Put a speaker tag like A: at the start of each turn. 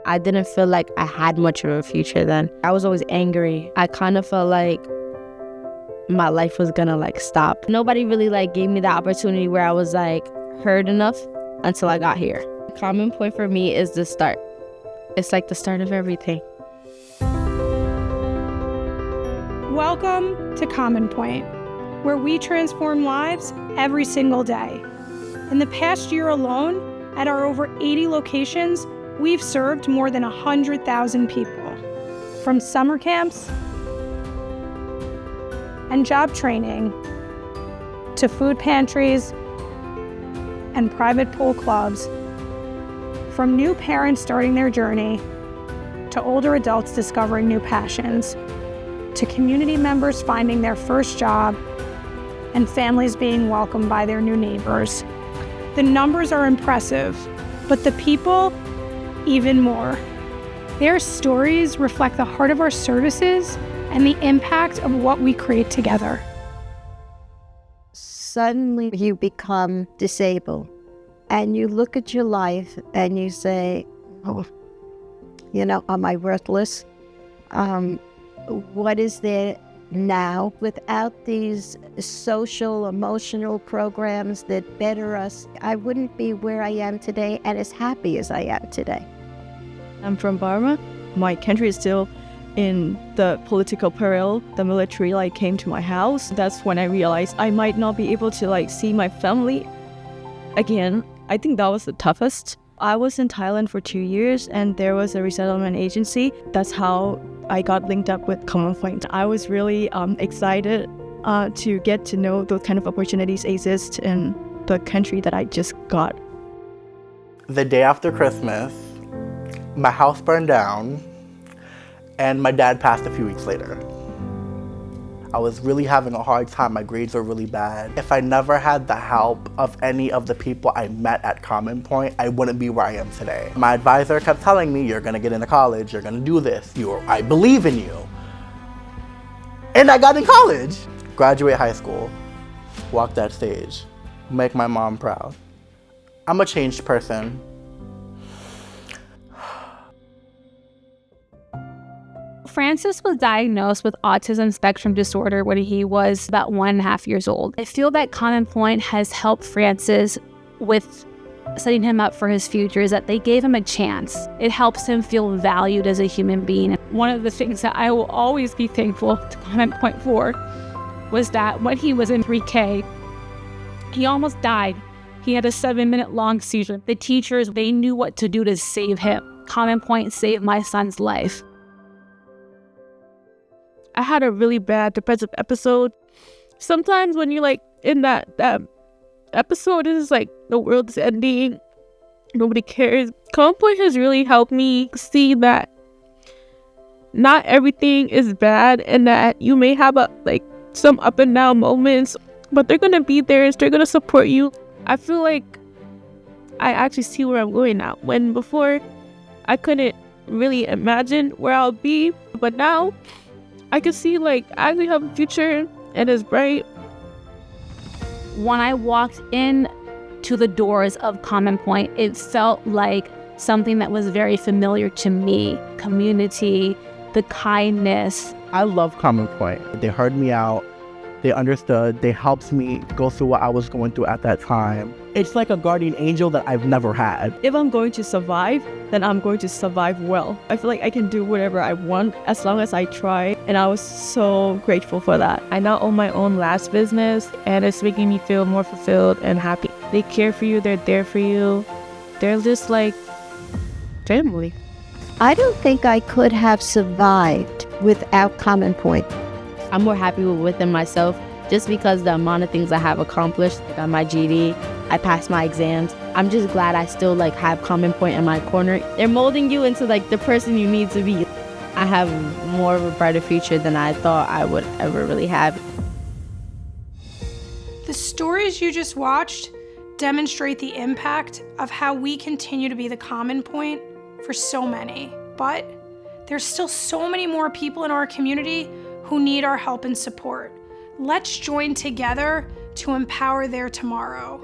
A: I didn't feel like I had much of a future then. I was always angry. I kind of felt like my life was gonna stop. Nobody really gave me the opportunity where I was heard enough until I got here. Commonpoint for me is the start. It's the start of everything.
B: Welcome to Commonpoint, where we transform lives every single day. In the past year alone, at our over 80 locations, we've served more than 100,000 people. From summer camps and job training to food pantries and private pool clubs, from new parents starting their journey to older adults discovering new passions, to community members finding their first job and families being welcomed by their new neighbors. The numbers are impressive, but the people, even more. Their stories reflect the heart of our services and the impact of what we create together.
C: Suddenly you become disabled and you look at your life and you say, oh, am I worthless? What is there now? Without these social, emotional programs that better us, I wouldn't be where I am today and as happy as I am today.
D: I'm from Burma. My country is still in the political peril. The military came to my house. That's when I realized I might not be able to see my family again. I think that was the toughest. I was in Thailand for 2 years and there was a resettlement agency. That's how I got linked up with Commonpoint. I was really excited to get to know those kind of opportunities exist in the country that I just got.
E: The day after Christmas, my house burned down and my dad passed a few weeks later. I was really having a hard time. My grades were really bad. If I never had the help of any of the people I met at Commonpoint, I wouldn't be where I am today. My advisor kept telling me, you're gonna get into college, you're gonna do this, I believe in you. And I got in college. Graduate high school, walk that stage, make my mom proud. I'm a changed person.
B: Francis was diagnosed with autism spectrum disorder when he was about 1.5 years old. I feel that Commonpoint has helped Francis with setting him up for his future, is that they gave him a chance. It helps him feel valued as a human being. One of the things that I will always be thankful to Commonpoint for was that when he was in pre-K, he almost died. He had a 7-minute long seizure. The teachers, they knew what to do to save him. Commonpoint saved my son's life.
D: I had a really bad depressive episode. Sometimes when you're in that episode, it's the world is ending, nobody cares. Commonpoint has really helped me see that not everything is bad and that you may have some up and down moments, but they're gonna be there. They're gonna support you. I feel like I actually see where I'm going now. When before I couldn't really imagine where I'll be, but now I can see I actually have a future and it's bright.
B: When I walked in to the doors of Commonpoint, it felt like something that was very familiar to me. Community, the kindness.
E: I love Commonpoint. They heard me out. They understood. They helped me go through what I was going through at that time. It's like a guardian angel that I've never had.
D: If I'm going to survive, then I'm going to survive well. I feel like I can do whatever I want as long as I try, and I was so grateful for that. I now own my own last business, and it's making me feel more fulfilled and happy. They care for you, they're there for you. They're just like family.
C: I don't think I could have survived without Commonpoint.
A: I'm more happy within myself just because the amount of things I have accomplished. I got my GD, I passed my exams. I'm just glad I still have Commonpoint in my corner. They're molding you into the person you need to be. I have more of a brighter future than I thought I would ever really have.
B: The stories you just watched demonstrate the impact of how we continue to be the Commonpoint for so many. But there's still so many more people in our community who need our help and support. Let's join together to empower their tomorrow.